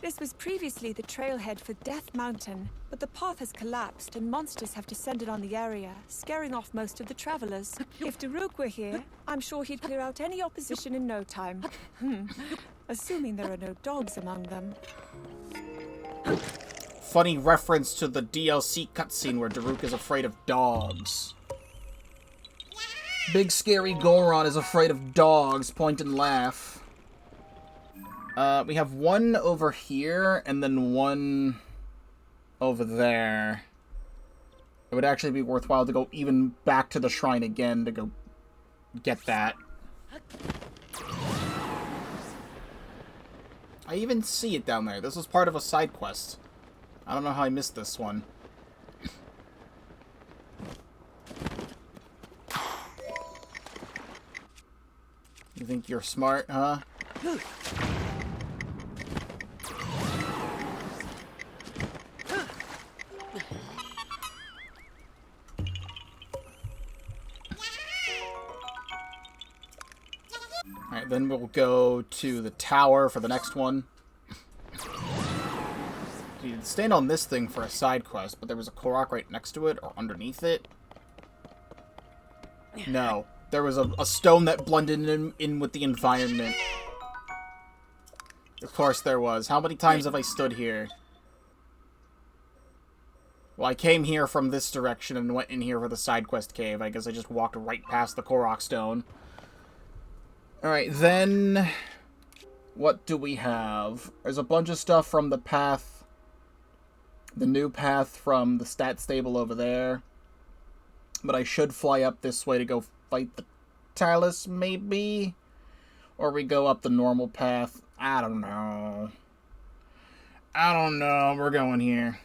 This was previously the trailhead for Death Mountain, but the path has collapsed and monsters have descended on the area, scaring off most of the travelers. If Daruk were here, I'm sure he'd clear out any opposition in no time. Assuming there are no dogs among them. Funny reference to the DLC cutscene where Daruk is afraid of dogs. Big scary Goron is afraid of dogs, point and laugh. We have one over here, and then one over there. It would actually be worthwhile to go even back to the shrine again to go get that. I even see it down there. This was part of a side quest. I don't know how I missed this one. You think you're smart, huh? Alright, then we'll go to the tower for the next one. You'd stand on this thing for a side quest, but there was a Korok right next to it, or underneath it. No. There was a stone that blended in with the environment. Of course there was. How many times have I stood here? Well, I came here from this direction and went in here for the side quest cave. I guess I just walked right past the Korok stone. Alright, then... what do we have? There's a bunch of stuff from the path... the new path from the stat stable over there. But I should fly up this way to go fight the TLoZ, maybe? Or we go up the normal path. I don't know. I don't know. We're going here.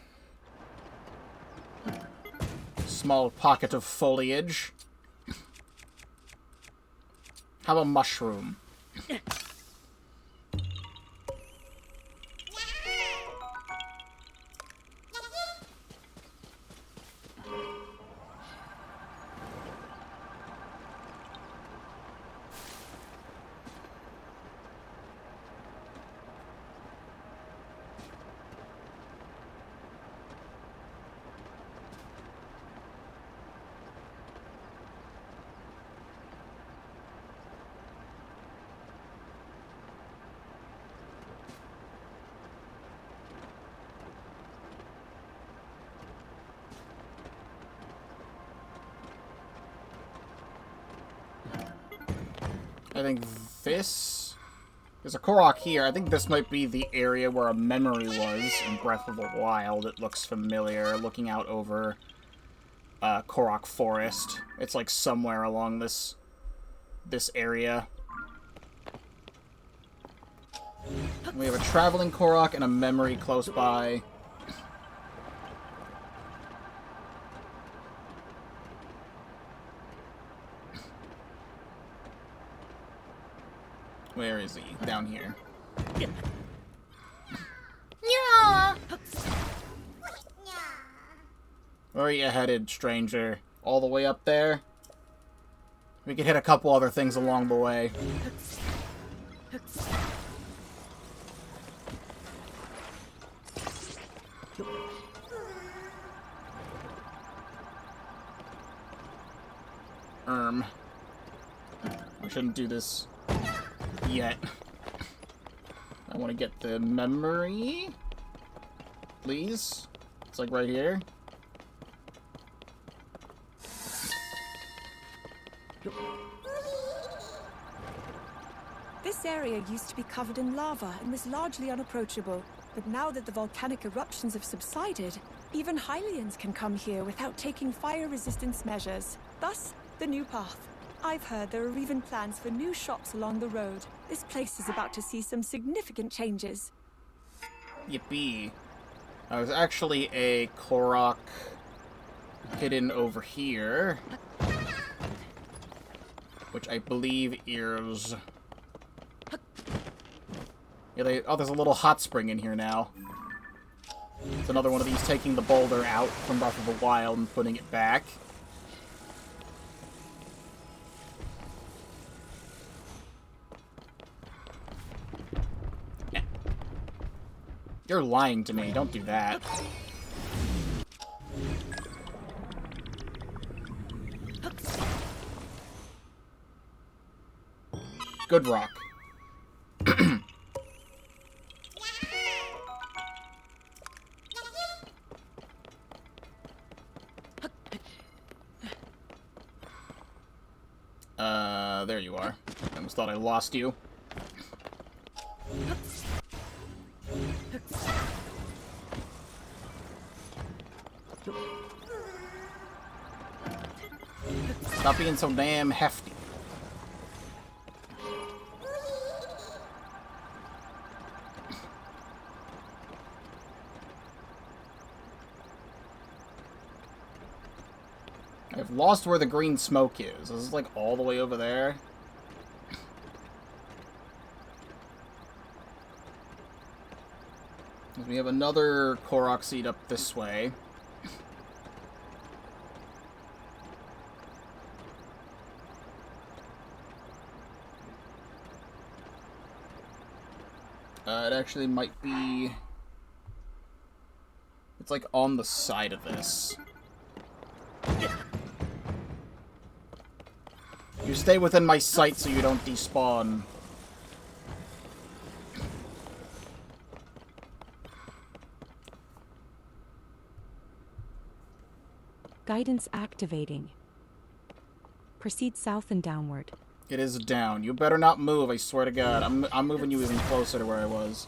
Small pocket of foliage. Have a mushroom. I think this... there's a Korok here. I think this might be the area where a memory was in Breath of the Wild. It looks familiar, looking out over Korok Forest. It's like somewhere along this area. We have a traveling Korok and a memory close by. Where is he? Down here. Yeah. Where are you headed, stranger? All the way up there? We could hit a couple other things along the way. I shouldn't do this yet. I want to get the memory. Please. It's like right here. This area used to be covered in lava and was largely unapproachable. But now that the volcanic eruptions have subsided, even Hylians can come here without taking fire resistance measures. Thus, the new path. I've heard there are even plans for new shops along the road. This place is about to see some significant changes. Yippee. There's actually a Korok hidden over here, which I believe is... yeah, oh, there's a little hot spring in here now. It's another one of these taking the boulder out from Breath of the Wild and putting it back. You're lying to me. Don't do that. Good rock. There you are. I almost thought I lost you. Stop being so damn hefty. I've lost where the green smoke is. Is this like all the way over there? We have another Korok seed up this way. It actually might be... It's like on the side of this. You stay within my sight so you don't despawn. Guidance activating. Proceed south and downward. It is down. You better not move, I swear to God. I'm moving you even closer to where I was.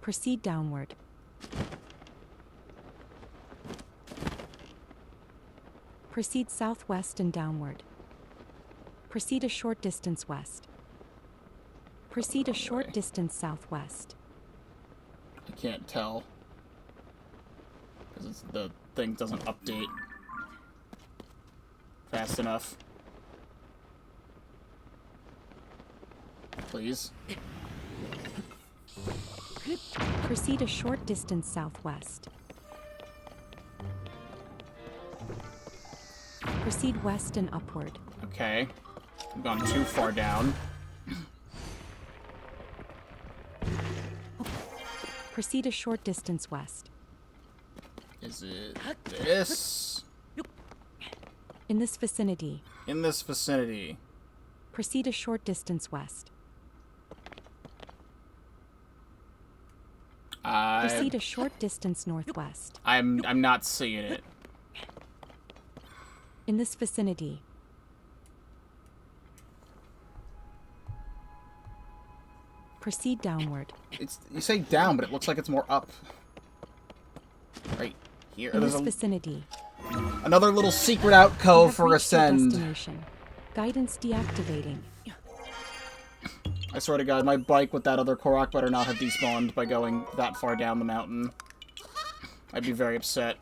Proceed downward. Proceed southwest and downward. Proceed a short distance west. Proceed a short distance southwest. I can't tell. Because the thing doesn't update fast enough. Please. Proceed a short distance southwest. Proceed west and upward. Okay. I've gone too far down. Proceed a short distance west. Is it this? In this vicinity. In this vicinity. Proceed a short distance west. Proceed a short distance northwest. I'm not seeing it. In this vicinity. Proceed downward. You say down, but it looks like it's more up. Right here. In There's this vicinity. another little secret alcove for reached your ascend. destination. Guidance deactivating. I swear to God, my bike with that other Korok better not have despawned by going that far down the mountain. I'd be very upset.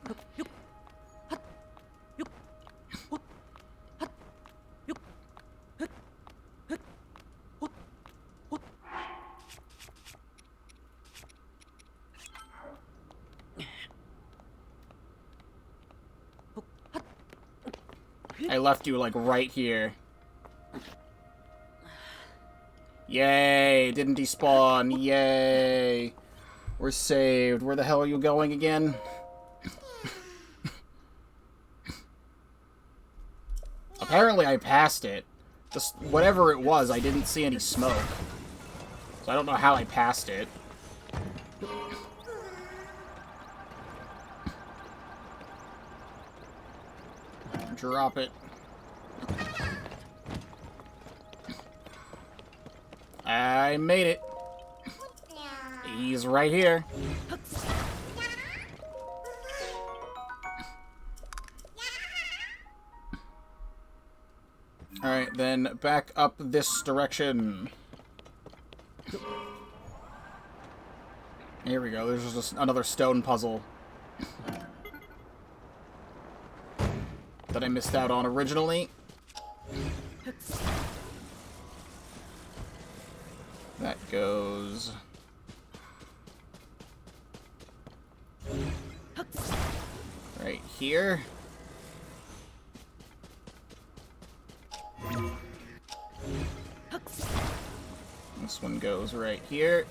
I left you, like, right here. Yay! Didn't despawn. Yay! We're saved. Where the hell are you going again? Apparently I passed it. Just whatever it was, I didn't see any smoke. So I don't know how I passed it. Drop it. I made it. He's right here. Alright, then back up this direction. Here we go. There's just another stone puzzle that I missed out on originally. That goes right here. This one goes right here.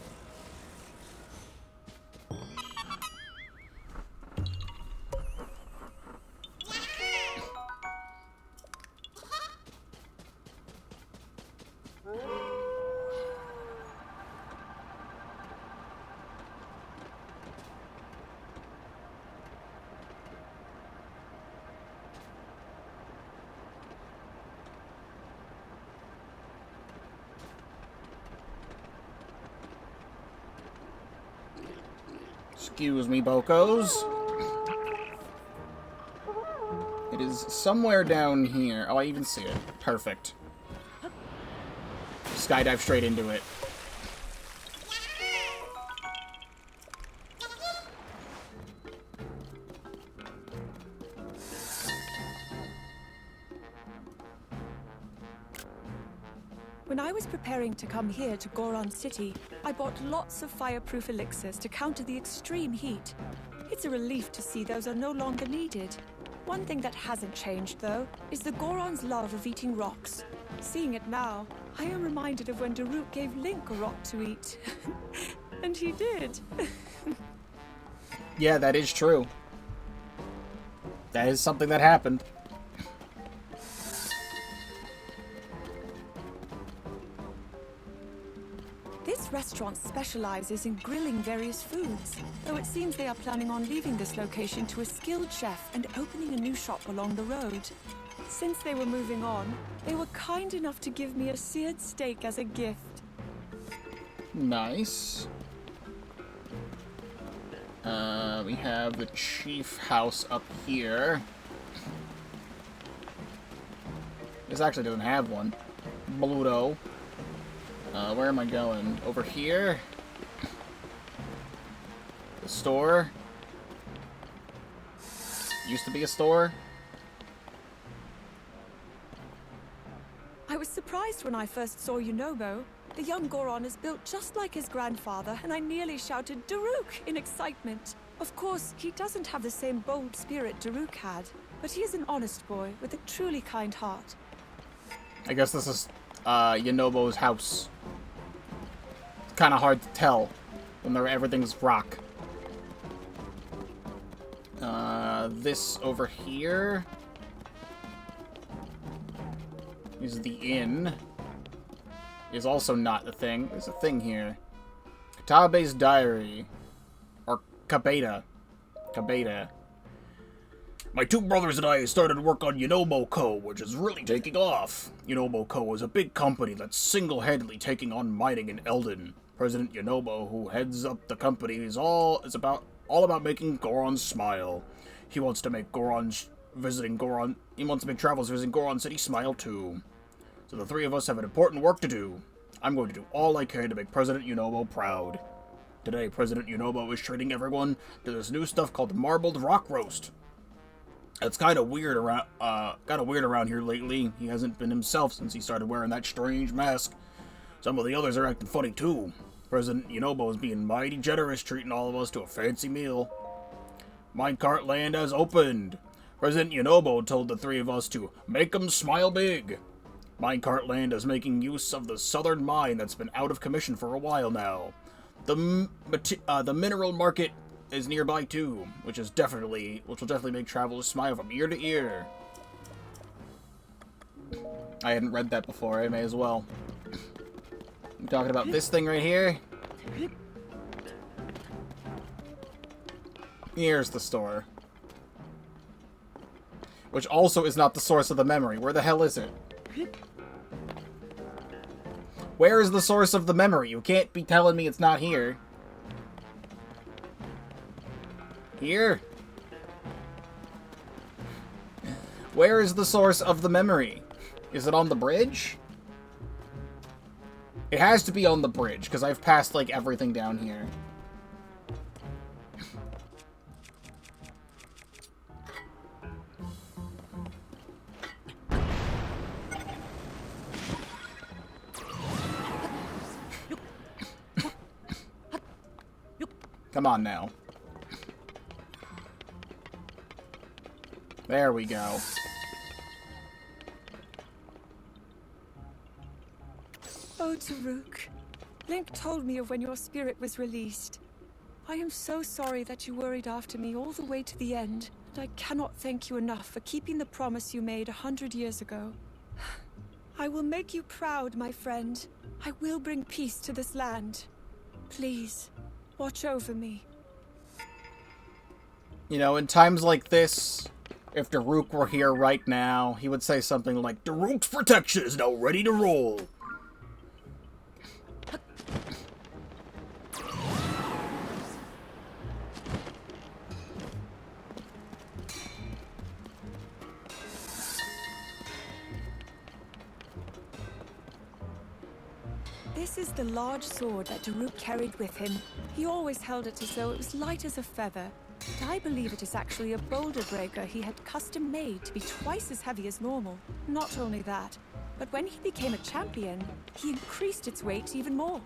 Excuse me, Bokos. It is somewhere down here. Oh, I even see it. Perfect. Skydive straight into it. When I was preparing to come here to Goron City, I bought lots of fireproof elixirs to counter the extreme heat. It's a relief to see those are no longer needed. One thing that hasn't changed, though, is the Goron's love of eating rocks. Seeing it now, I am reminded of when Daruk gave Link a rock to eat. And he did. Yeah, that is true. That is something that happened. This restaurant specializes in grilling various foods, though it seems they are planning on leaving this location to a skilled chef and opening a new shop along the road. Since they were moving on, they were kind enough to give me a seared steak as a gift. Nice. We have the chief house up here. This actually doesn't have one. Bluto. Where am I going? Over here? The store? Used to be a store? I was surprised when I first saw Yunobo. The young Goron is built just like his grandfather, and I nearly shouted Daruk in excitement. Of course, he doesn't have the same bold spirit Daruk had, but he is an honest boy with a truly kind heart. I guess this is Yunobo's house. Kind of hard to tell when everything's rock. This over here is the inn. Is also not a thing. There's a thing here. Katabe's diary. Or Kabeta. Kabeta. My two brothers and I started work on Yunobo Co., which is really taking off. Yunobo Co. is a big company that's single-handedly taking on mining in Eldon. President Yunobo, who heads up the company, is all about making Goron smile. He wants to make He wants to make travelers visiting Goron City smile too. So the three of us have an important work to do. I'm going to do all I can to make President Yunobo proud. Today, President Yunobo is treating everyone to this new stuff called Marbled Rock Roast. It's kind of weird around here lately. He hasn't been himself since he started wearing that strange mask. Some of the others are acting funny too. President Yunobo is being mighty generous, treating all of us to a fancy meal. Minecart Land has opened. President Yunobo told the three of us to make 'em smile big. Minecart Land is making use of the southern mine that's been out of commission for a while now. The mineral market is nearby too, which will definitely make travelers smile from ear to ear. I hadn't read that before, I may as well. I'm talking about this thing right here. Here's the store. Which also is not the source of the memory. Where the hell is it? Where is the source of the memory? You can't be telling me it's not here. Here? Where is the source of the memory? Is it on the bridge? It has to be on the bridge, because I've passed, like, everything down here. Come on now. There we go. Oh, Daruk, Link told me of when your spirit was released. I am so sorry that you worried after me all the way to the end, and I cannot thank you enough for keeping the promise you made 100 years ago. I will make you proud, my friend. I will bring peace to this land. Please, watch over me. You know, in times like this, if Daruk were here right now, he would say something like, Daruk's protection is now ready to roll. This is the large sword that Daruk carried with him. He always held it as though it was light as a feather. But I believe it is actually a boulder breaker he had custom made to be twice as heavy as normal. Not only that, but when he became a champion, he increased its weight even more.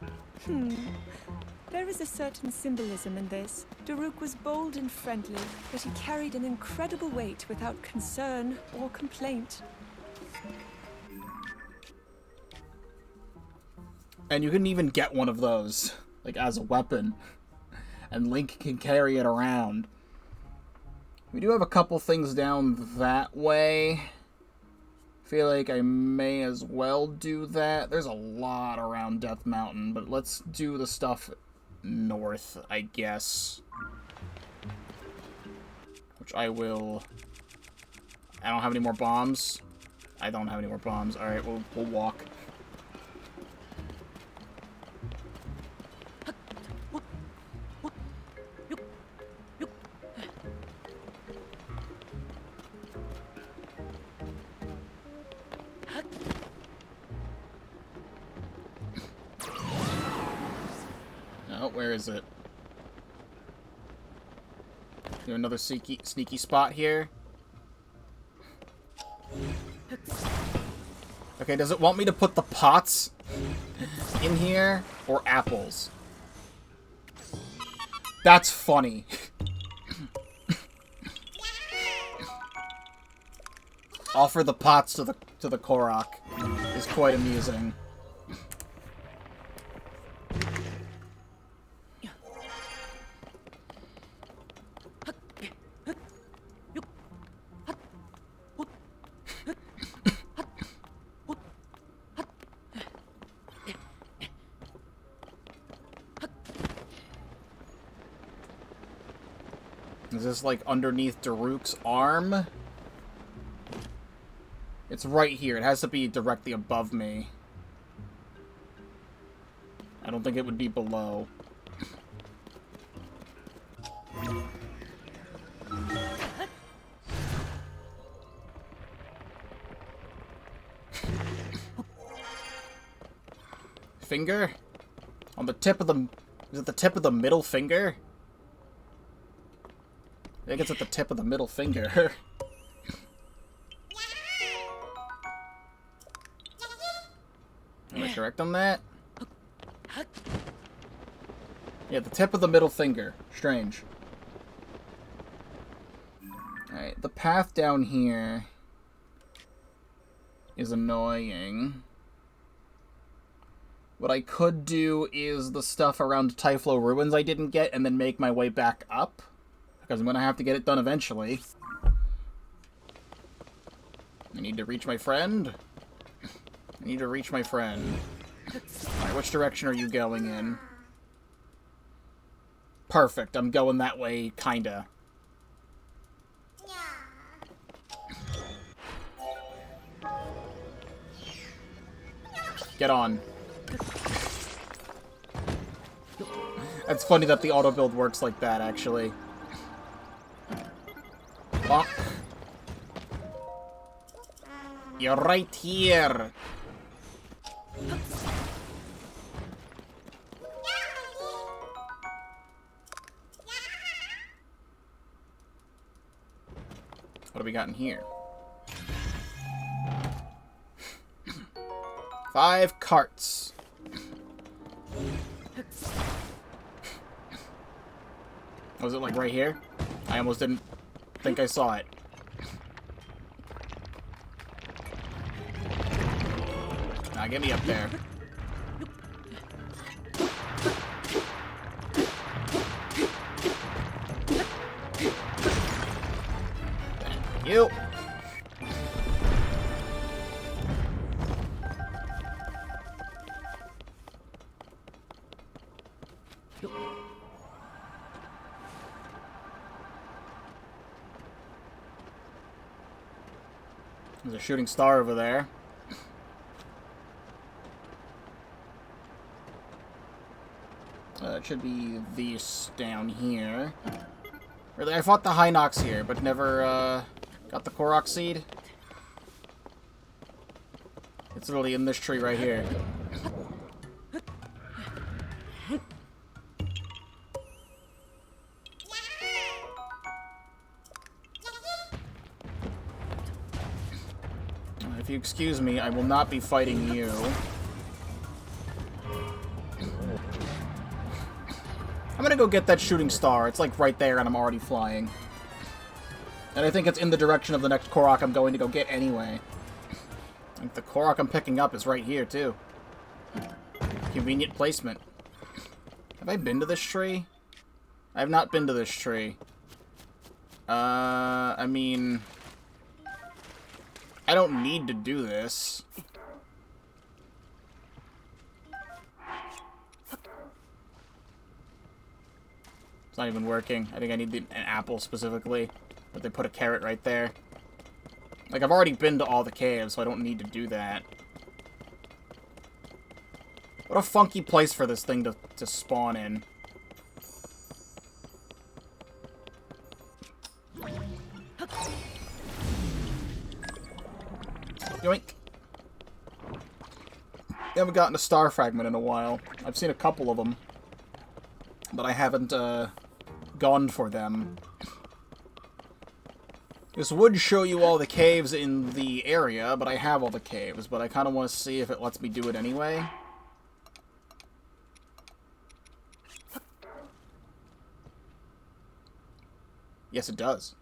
There is a certain symbolism in this. Daruk was bold and friendly, but he carried an incredible weight without concern or complaint. And you can even get one of those, like, as a weapon. And Link can carry it around. We do have a couple things down that way. Feel like I may as well do that. There's a lot around Death Mountain, but let's do the stuff north, I guess. Which I will... I don't have any more bombs. I don't have any more bombs. Alright, we'll walk. Where is it? Do another sneaky spot here. Okay, does it want me to put the pots in here or apples? That's funny. Offer the pots to the Korok is quite amusing. Is this, like, underneath Daruk's arm? It's right here. It has to be directly above me. I don't think it would be below. Finger? On the tip of the... Is it the tip of the middle finger? I think it's at the tip of the middle finger. Am I correct on that? Yeah, the tip of the middle finger. Strange. Alright, the path down here is annoying. What I could do is the stuff around Typhlo Ruins I didn't get and then make my way back up. Because I'm going to have to get it done eventually. I need to reach my friend. I need to reach my friend. Alright, which direction are you going in? Perfect, I'm going that way, kinda. Get on. It's funny that the auto build works like that, actually. Bonk. You're right here. What do we got in here? 5 carts. Was it like right here? I almost didn't think I saw it. Now get me up there. You. There's a shooting star over there. It should be these down here. Really, I fought the Hinox here, but never got the Korok seed. It's literally in this tree right here. If you excuse me, I will not be fighting you. I'm gonna go get that shooting star. It's like right there and I'm already flying. And I think it's in the direction of the next Korok I'm going to go get anyway. I think the Korok I'm picking up is right here too. Convenient placement. Have I been to this tree? I have not been to this tree. I mean... I don't need to do this. It's not even working. I think I need an apple specifically. But they put a carrot right there. Like, I've already been to all the caves, so I don't need to do that. What a funky place for this thing to spawn in. Yoink. I haven't gotten a star fragment in a while. I've seen a couple of them. But I haven't, gone for them. This would show you all the caves in the area, but I have all the caves. But I kind of want to see if it lets me do it anyway. Yes, it does.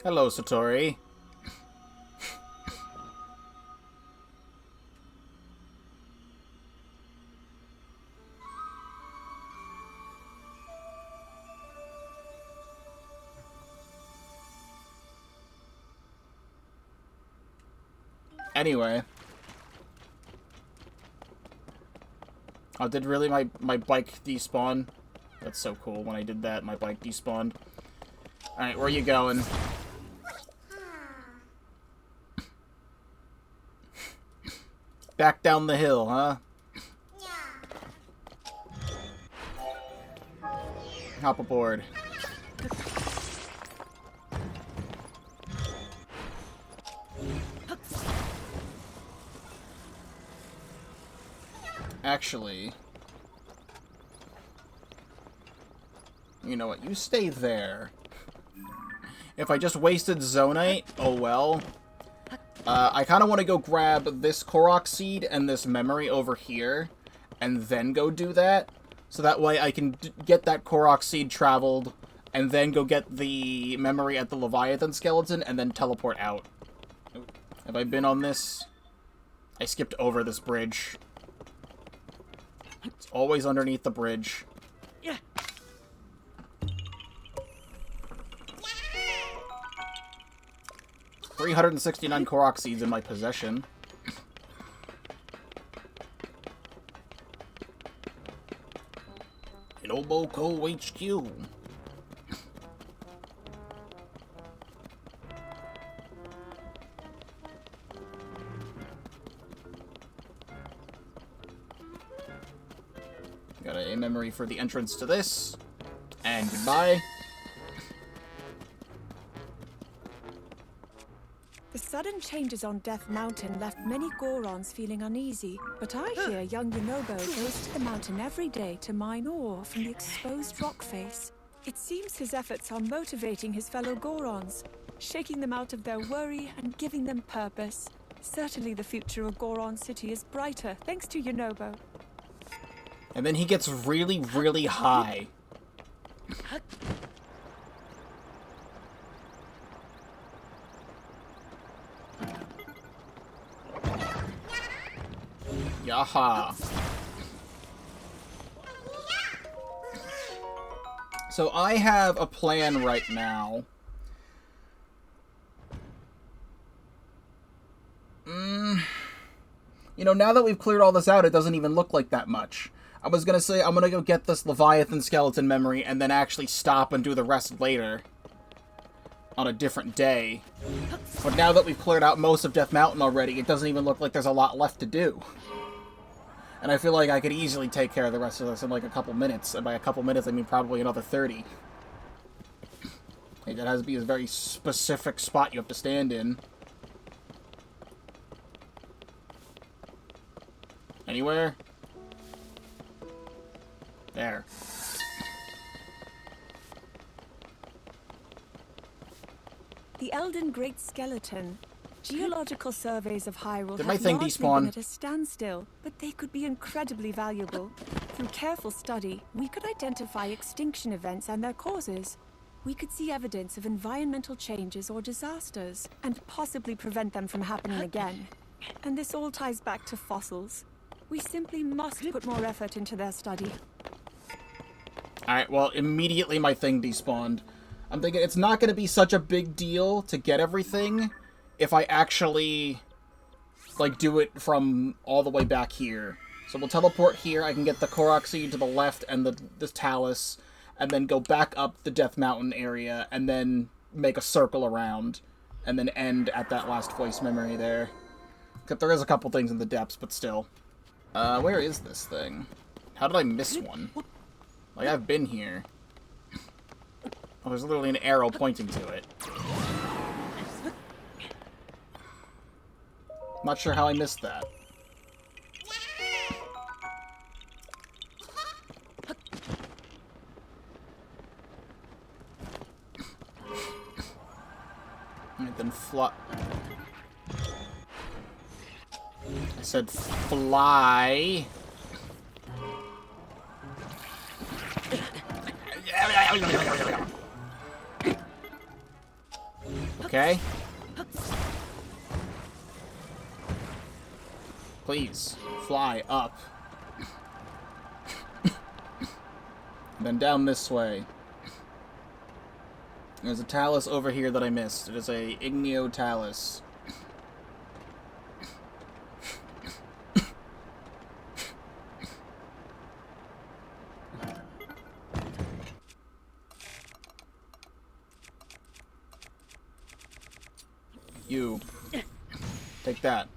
Hello, Satori. Anyway. Oh, did really my bike despawn? That's so cool. When I did that, my bike despawned. Alright, where are you going? Back down the hill, huh? Hop aboard. Actually, you know what? You stay there. If I just wasted Zonite, oh well. I kind of want to go grab this Korok seed and this memory over here, and then go do that. So that way I can get that Korok seed traveled, and then go get the memory at the Leviathan skeleton, and then teleport out. Have I been on this? I skipped over this bridge. It's always underneath the bridge. Yeah. 369 Korok seeds in my possession. In Oboko HQ. Got a memory for the entrance to this. And goodbye. The sudden changes on Death Mountain left many Gorons feeling uneasy, but I hear young Yunobo goes to the mountain every day to mine ore from the exposed rock face. It seems his efforts are motivating his fellow Gorons, shaking them out of their worry and giving them purpose. Certainly the future of Goron City is brighter, thanks to Yunobo. And then he gets really, really high. Yaha. So I have a plan right now. You know, now that we've cleared all this out, it doesn't even look like that much. I was gonna say, I'm gonna go get this Leviathan skeleton memory and then actually stop and do the rest later. On a different day. But now that we've cleared out most of Death Mountain already, it doesn't even look like there's a lot left to do. And I feel like I could easily take care of the rest of this in like a couple minutes. And by a couple minutes, I mean probably another 30. Like, that has to be a very specific spot you have to stand in. Anywhere? There. The Elden Great Skeleton. Geological surveys of Hyrule Did my have thing largely despawn? been at a standstill, but they could be incredibly valuable. Through careful study, we could identify extinction events and their causes. We could see evidence of environmental changes or disasters, and possibly prevent them from happening again. And this all ties back to fossils. We simply must put more effort into their study. Alright, well, immediately my thing despawned. I'm thinking it's not going to be such a big deal to get everything if I actually, like, do it from all the way back here. So we'll teleport here, I can get the Korok seed to the left and the Talus, and then go back up the Death Mountain area, and then make a circle around, and then end at that last voice memory there. Except there is a couple things in the depths, but still. Where is this thing? How did I miss one? Like, I've been here. Oh, there's literally an arrow pointing to it. Not sure how I missed that. Alright, then fly. I said fly. Okay. Please, fly up. Then down this way. There's a Talus over here that I missed. It is a Igneo Talus. You. Take that.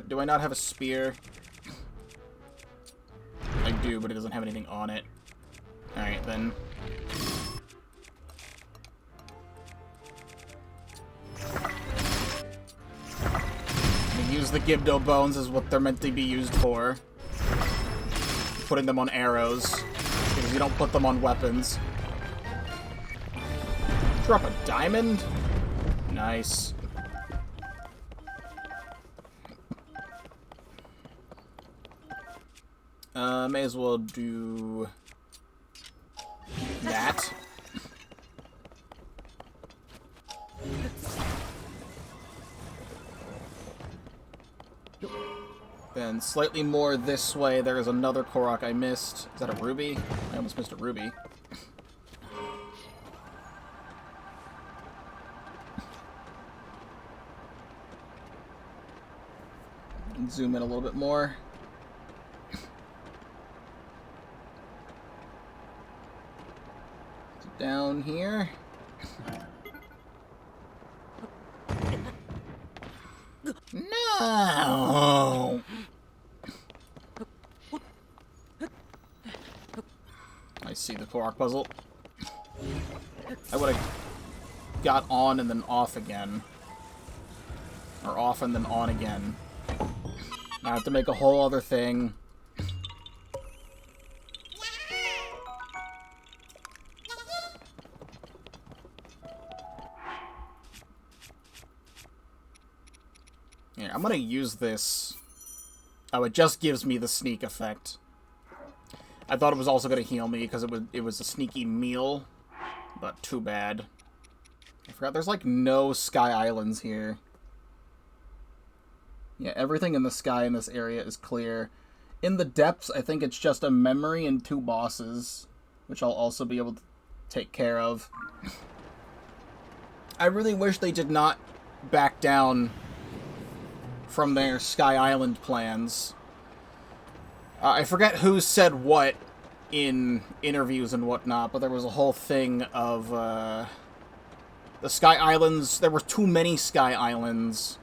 Do I not have a spear? I do, but it doesn't have anything on it. Alright, then. Use the Gibdo bones is what they're meant to be used for. Putting them on arrows, because you don't put them on weapons. Drop a diamond? Nice. May as well do that. Then slightly more this way, there is another Korok I missed. Is that a ruby? I almost missed a ruby. Zoom in a little bit more. Down here. No! I see the Korok puzzle. I would have got on and then off again. Or off and then on again. I have to make a whole other thing. Here, I'm gonna use this. Oh, it just gives me the sneak effect. I thought it was also gonna heal me because it was a sneaky meal, but too bad. I forgot there's like no Sky Islands here. Yeah, everything in the sky in this area is clear. In the depths, I think it's just a memory and 2 bosses, which I'll also be able to take care of. I really wish they did not back down from their Sky Island plans. I forget who said what in interviews and whatnot, but there was a whole thing of the Sky Islands. There were too many Sky Islands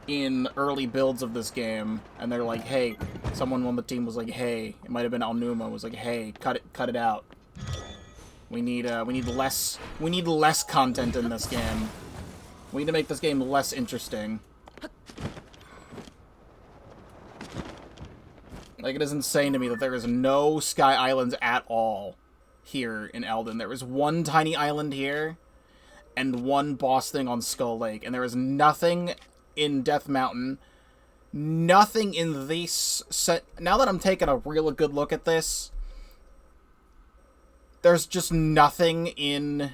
in early builds of this game, and they're like, hey, someone on the team was like, hey, it might have been Alnuma, was like, hey, cut it out. We need less content in this game. We need to make this game less interesting. Like, it is insane to me that there is no Sky Islands at all here in Eldin. There is one tiny island here, and one boss thing on Skull Lake, and there is nothing in Death Mountain, nothing in this set. Now that I'm taking a real good look at this, there's just nothing in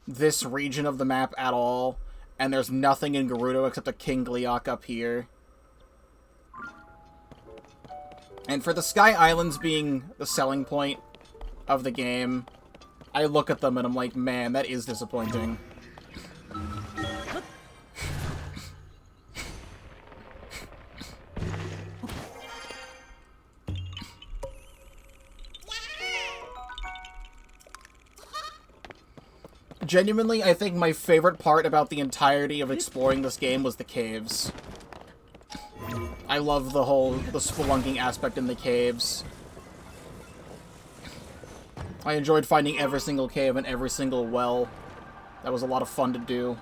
this region of the map at all, and there's nothing in Gerudo except a King Gliok up here. And for the Sky Islands being the selling point of the game, I look at them and I'm like, man, that is disappointing. Genuinely, I think my favorite part about the entirety of exploring this game was the caves. I love the spelunking aspect in the caves. I enjoyed finding every single cave and every single well. That was a lot of fun to do.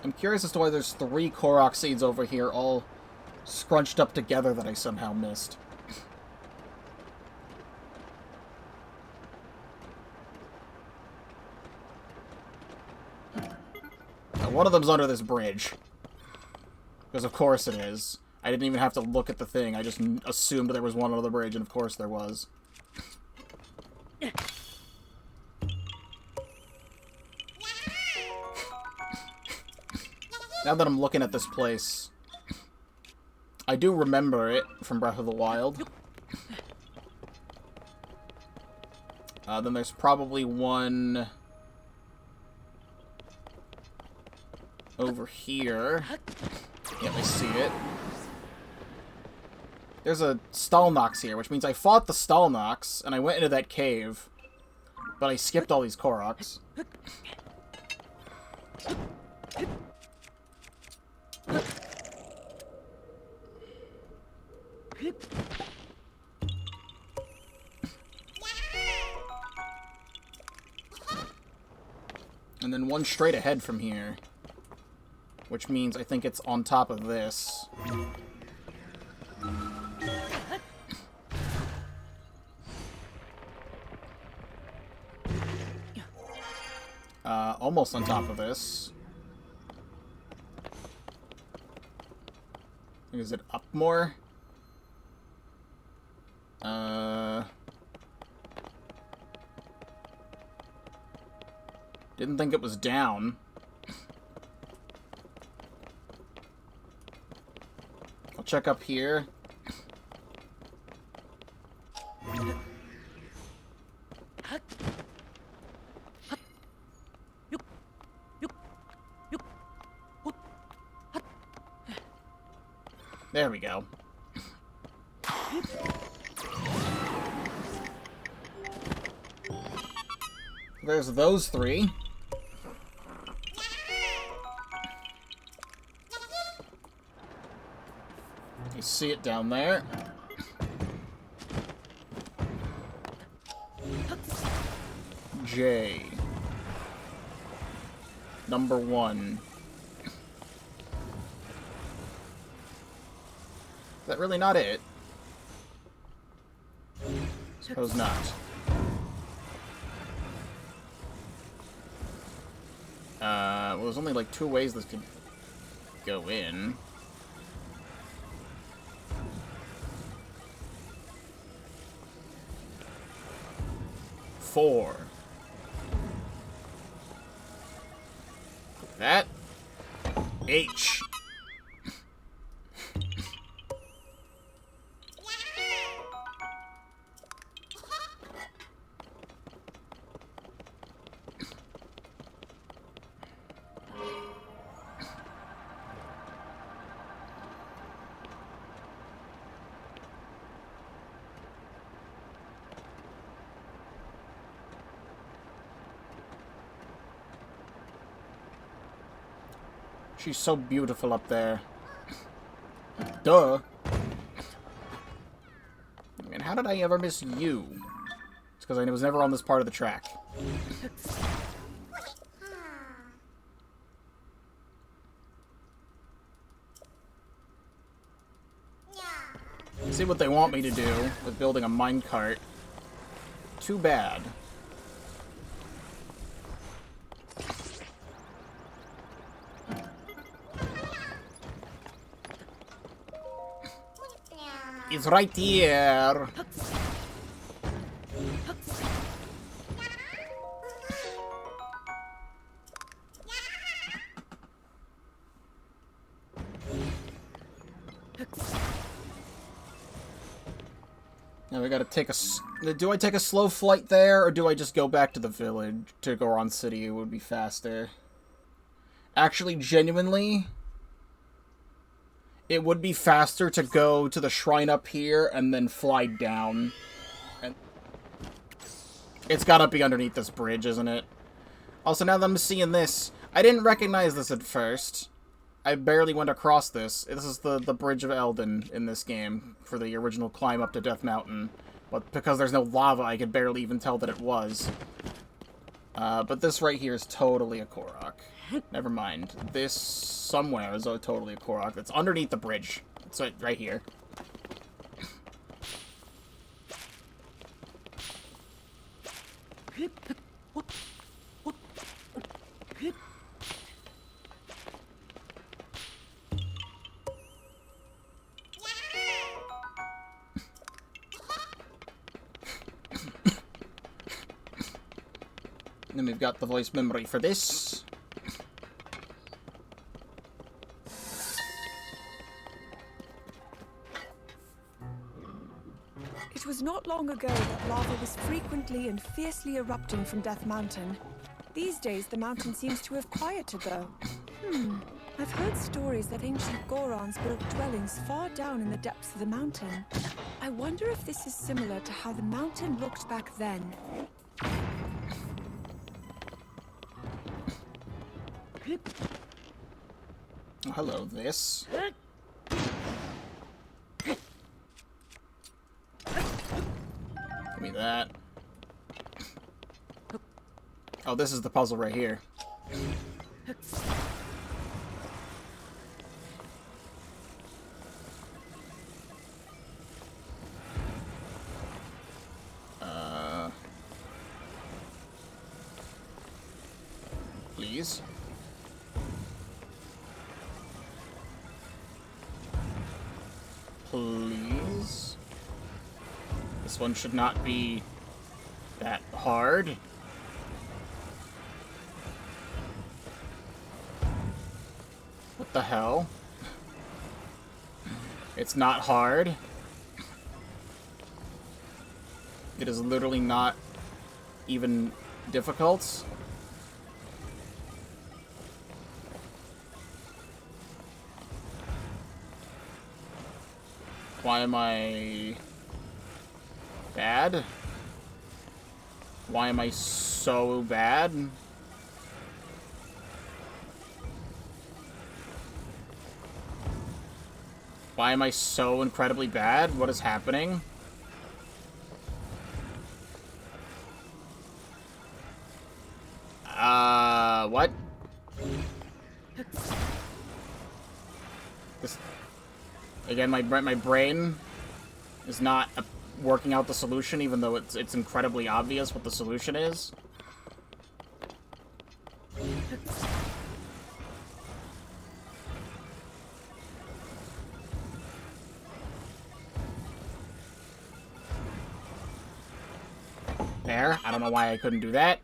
I'm curious as to why there's 3 Korok seeds over here, all scrunched up together, that I somehow missed. One of them's under this bridge. Because of course it is. I didn't even have to look at the thing, I just assumed there was one under the bridge, and of course there was. Now that I'm looking at this place, I do remember it from Breath of the Wild. Then there's probably one over here. Yep, I see it. There's a Stalnox here, which means I fought the Stalnox, and I went into that cave, but I skipped all these Koroks. And then one straight ahead from here, which means I think it's on top of this. Almost on top of this. Is it up more? Didn't think it was down. I'll check up here. There we go. There's those 3. You see it down there. J. Number 1. Is that really not it? Suppose not. Well, there's only like 2 ways this could go in. 4. That. H. She's so beautiful up there. Duh. I mean, how did I ever miss you? It's because I was never on this part of the track. See what they want me to do with building a minecart. Too bad. It's right here. Now we gotta take a... Do I take a slow flight there, or do I just go back to the village to Goron City? It would be faster. Actually, genuinely, it would be faster to go to the shrine up here and then fly down. And it's gotta be underneath this bridge, isn't it? Also, now that I'm seeing this, I didn't recognize this at first. I barely went across this. This is the Bridge of Eldin in this game for the original climb up to Death Mountain. But because there's no lava, I could barely even tell that it was. But this right here is totally a Korok. Never mind. This somewhere is totally a Korok. It's underneath the bridge. It's right here. And then we've got the voice memory for this. It was not long ago that lava was frequently and fiercely erupting from Death Mountain. These days, the mountain seems to have quieted, though. I've heard stories that ancient Gorons built dwellings far down in the depths of the mountain. I wonder if this is similar to how the mountain looked back then. Oh, hello, this. Give me that. Oh, this is the puzzle right here. Please. Please. This one should not be that hard. What the hell? It's not hard. It is literally not even difficult. Why am I bad? Why am I so bad? Why am I so incredibly bad? What is happening? What? This... Again, my brain is not working out the solution, even though it's incredibly obvious what the solution is. There. I don't know why I couldn't do that.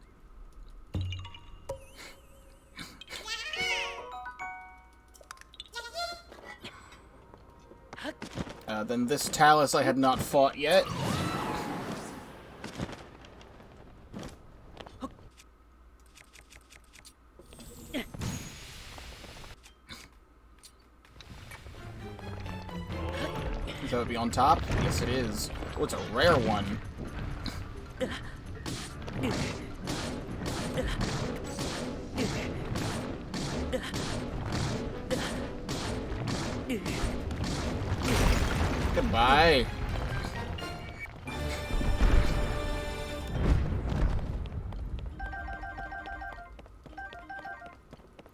Then this TLoZ I had not fought yet. Is that would be on top? Yes, it is. Oh, it's a rare one. Goodbye.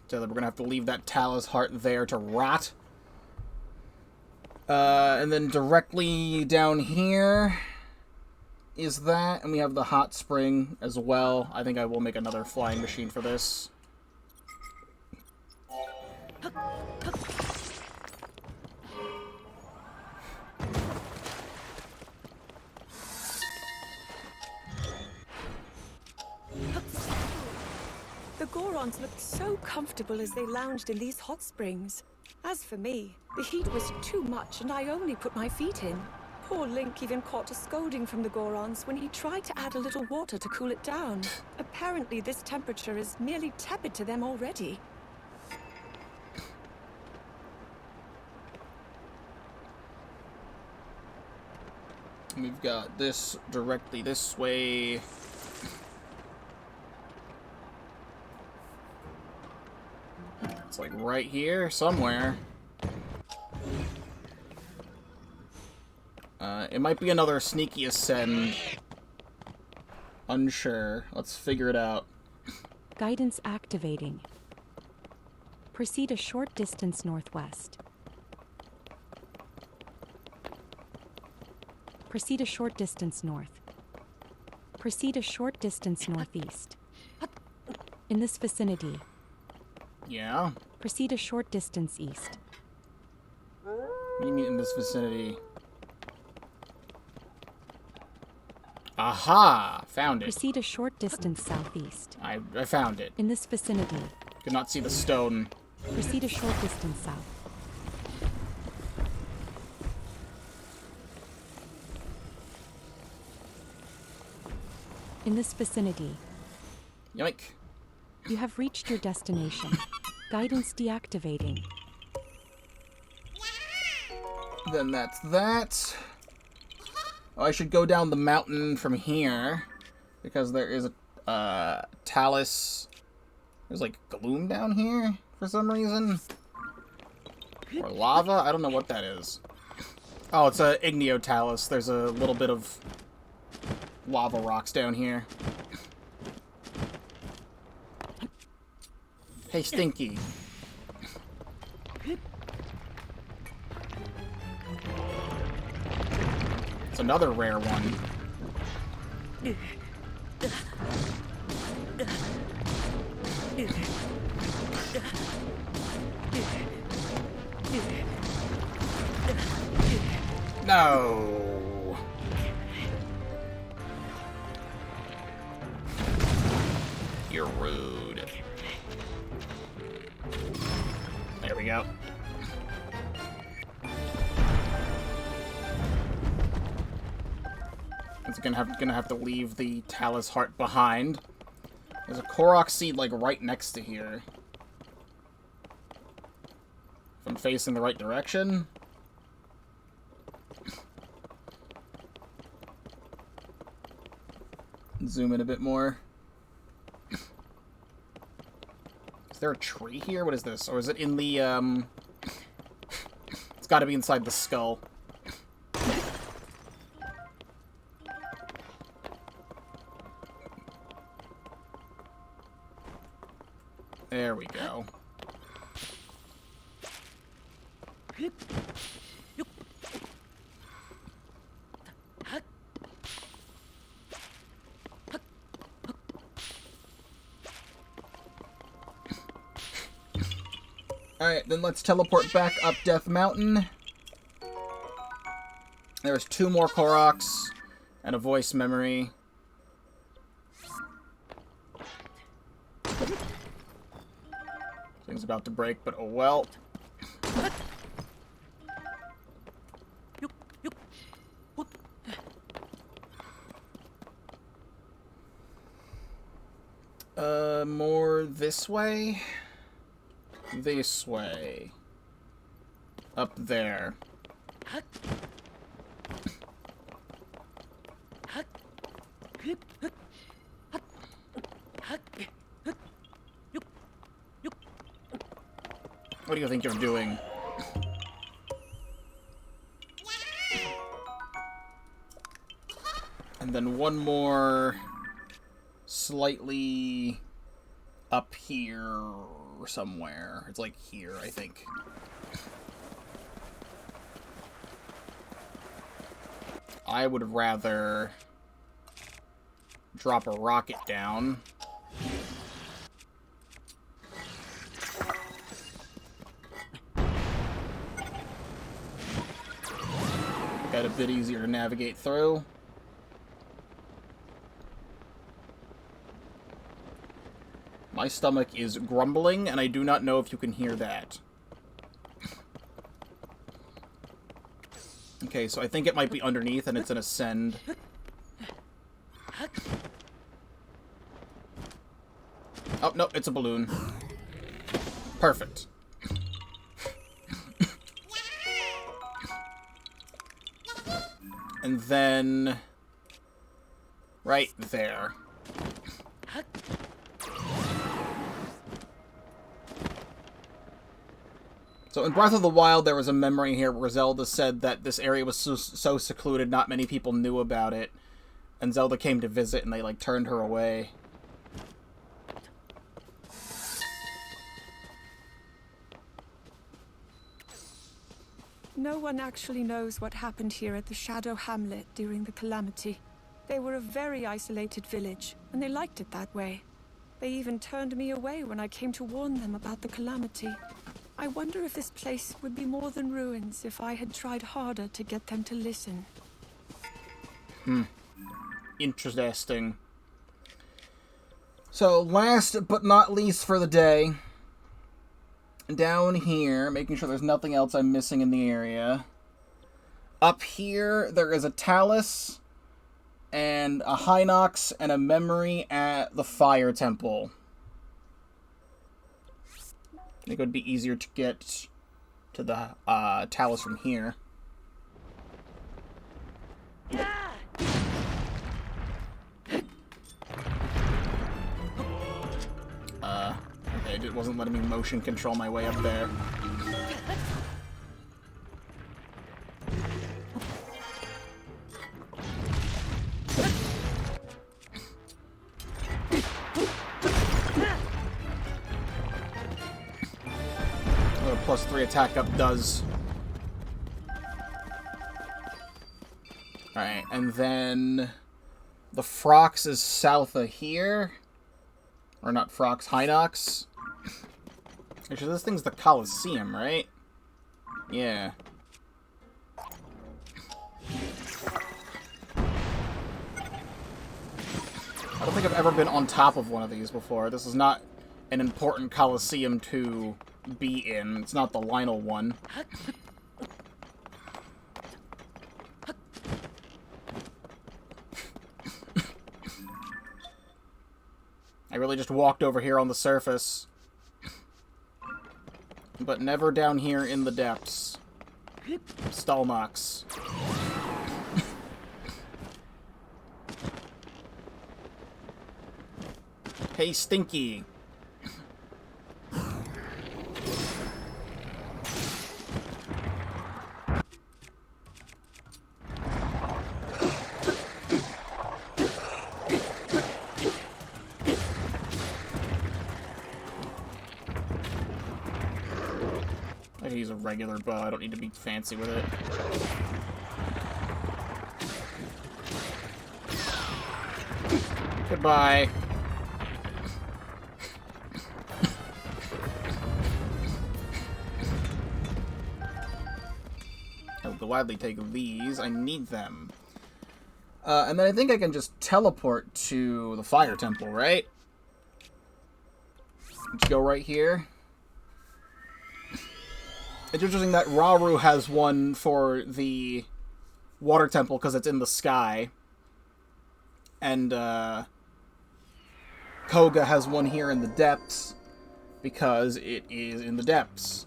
So that we're gonna have to leave that TLoZ heart there to rot. And then directly down here is that, and we have the hot spring as well. I think I will make another flying machine for this. The Gorons looked so comfortable as they lounged in these hot springs. As for me, the heat was too much and I only put my feet in. Poor Link even caught a scolding from the Gorons when he tried to add a little water to cool it down. Apparently this temperature is merely tepid to them already. We've got this directly this way. It's like right here, somewhere. It might be another sneaky ascend. Unsure. Let's figure it out. Guidance activating. Proceed a short distance northwest. Proceed a short distance north. Proceed a short distance northeast. In this vicinity. Yeah? Proceed a short distance east. What do you mean in this vicinity? Aha! Found it. Proceed a short distance southeast. I found it. In this vicinity. Could not see the stone. Proceed a short distance south. In this vicinity. Yoink. You have reached your destination. Guidance deactivating. Then that's that. Oh, I should go down the mountain from here, because there is a TLoZ. There's like gloom down here for some reason. Or lava? I don't know what that is. Oh, it's a Igneo TLoZ. There's a little bit of lava rocks down here. Hey, Stinky. It's another rare one. No. You're rude. There we go. It's gonna have to leave the TLoZ heart behind. There's a Korok seed like right next to here. If I'm facing the right direction. Zoom in a bit more. Is there a tree here? What is this? Or is it in the, It's gotta be inside the skull. There we go. Alright, then let's teleport back up Death Mountain. There's 2 more Koroks and a voice memory. Thing's about to break, but oh well. More this way? This way. Up there. What do you think you're doing? And then one more slightly up here somewhere. It's like here, I think. I would rather drop a rocket down. Got a bit easier to navigate through. My stomach is grumbling, and I do not know if you can hear that. Okay, so I think it might be underneath, and it's an ascend. Oh, no, it's a balloon. Perfect. And then... right there. So in Breath of the Wild, there was a memory here where Zelda said that this area was so secluded, not many people knew about it. And Zelda came to visit, and they, like, turned her away. No one actually knows what happened here at the Shadow Hamlet during the Calamity. They were a very isolated village, and they liked it that way. They even turned me away when I came to warn them about the Calamity. I wonder if this place would be more than ruins if I had tried harder to get them to listen. Interesting. So, last but not least for the day, down here, making sure there's nothing else I'm missing in the area. Up here, there is a TLoZ, and a Hinox, and a memory at the Fire Temple. I think it would be easier to get to the TLoZ from here. Okay, it wasn't letting me motion control my way up there. +3 attack up does. Alright, and then the Frox is south of here. Or not Frox, Hinox. Actually, this thing's the Coliseum, right? Yeah. I don't think I've ever been on top of one of these before. This is not an important Coliseum to be in. It's not the Lionel one. I really just walked over here on the surface. But never down here in the depths. Stalnox. Hey, Stinky. I can use a regular bow. I don't need to be fancy with it. Goodbye. I'll gladly take these. I need them. And then I think I can just teleport to the Fire Temple, right? Let's go right here. It's interesting that Rauru has one for the water temple because it's in the sky. And Kohga has one here in the depths because it is in the depths.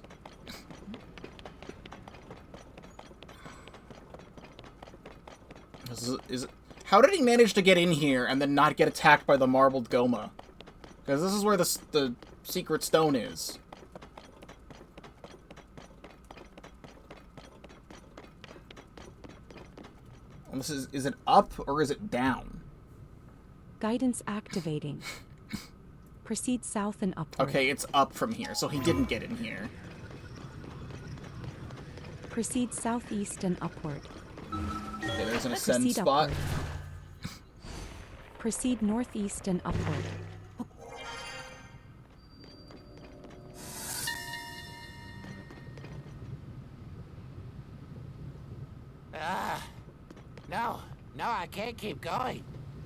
How did he manage to get in here and then not get attacked by the marbled Goma? Because this is where the secret stone is. And this is it up or is it down? Guidance activating. Proceed south and upward. Okay, it's up from here, so he didn't get in here. Proceed southeast and upward. Okay, there's an ascend Proceed spot. upward. Proceed northeast and upward. No, I can't keep going.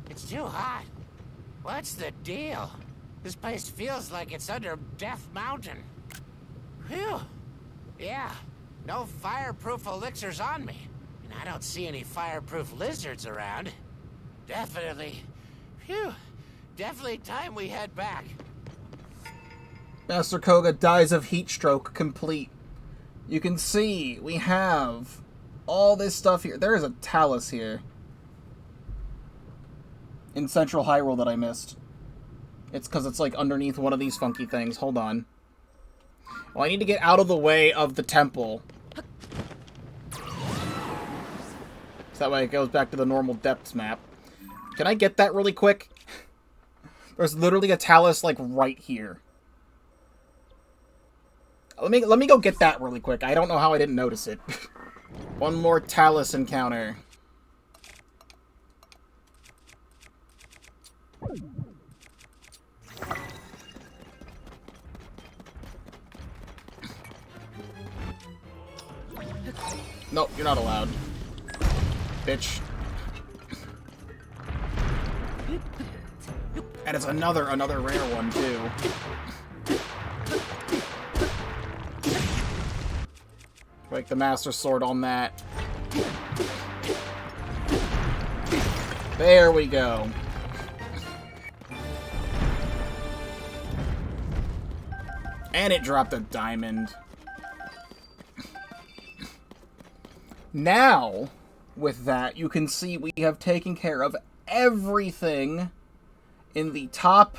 It's too hot. What's the deal? This place feels like it's under Death Mountain. Phew. Yeah, no fireproof elixirs on me. And I don't see any fireproof lizards around. Definitely. Phew. Definitely time we head back. Master Kohga dies of heat stroke complete. You can see we have all this stuff here. There is a TLoZ here in Central Hyrule that I missed. It's because it's like underneath one of these funky things. Hold on. Well, I need to get out of the way of the temple. So that way it goes back to the normal depths map. Can I get that really quick? There's literally a TLoZ like right here. Let me go get that really quick. I don't know how I didn't notice it. One more TLoZ encounter. Nope, you're not allowed. Bitch. And it's another rare one, too. Break the Master Sword on that. There we go. And it dropped a diamond. Now, with that, you can see we have taken care of everything in the top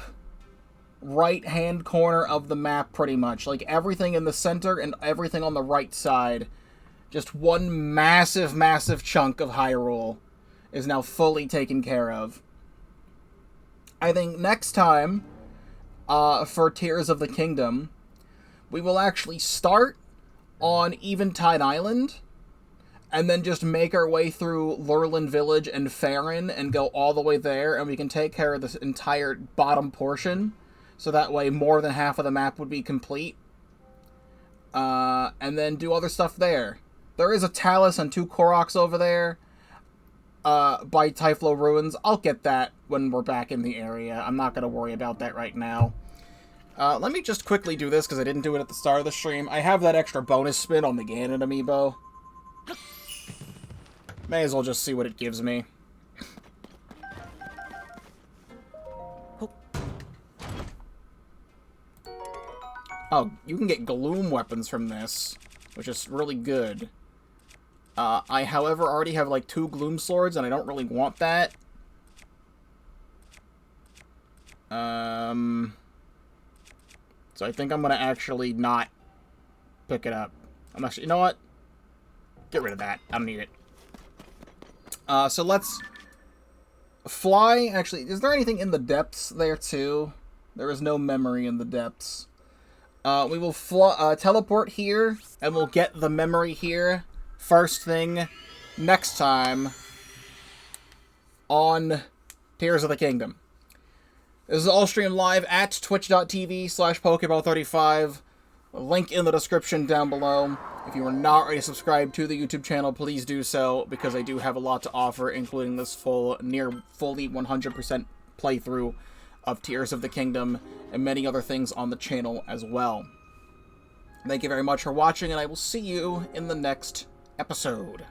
right-hand corner of the map, pretty much. Like, everything in the center and everything on the right side. Just one massive, massive chunk of Hyrule is now fully taken care of. I think next time, for Tears of the Kingdom, we will actually start on Eventide Island, and then just make our way through Lurelin Village and Faron, and go all the way there, and we can take care of this entire bottom portion, so that way more than half of the map would be complete. And then do other stuff there. There is a TLoZ and 2 Koroks over there, by Typhlo Ruins. I'll get that when we're back in the area. I'm not going to worry about that right now. Let me just quickly do this, because I didn't do it at the start of the stream. I have that extra bonus spin on the Ganon amiibo. May as well just see what it gives me. Oh, you can get gloom weapons from this, which is really good. I, however, already have like 2 gloom swords, and I don't really want that. So I think I'm gonna actually not pick it up. I'm actually, you know what? Get rid of that. I don't need it. So let's fly. Actually, is there anything in the depths there too? There is no memory in the depths. We will teleport here, and we'll get the memory here first thing next time on Tears of the Kingdom. This is all streamed live at twitch.tv/Pokeball35. Link in the description down below. If you are not already subscribed to the YouTube channel, please do so, because I do have a lot to offer, including this fully 100% playthrough of Tears of the Kingdom, and many other things on the channel as well. Thank you very much for watching, and I will see you in the next episode.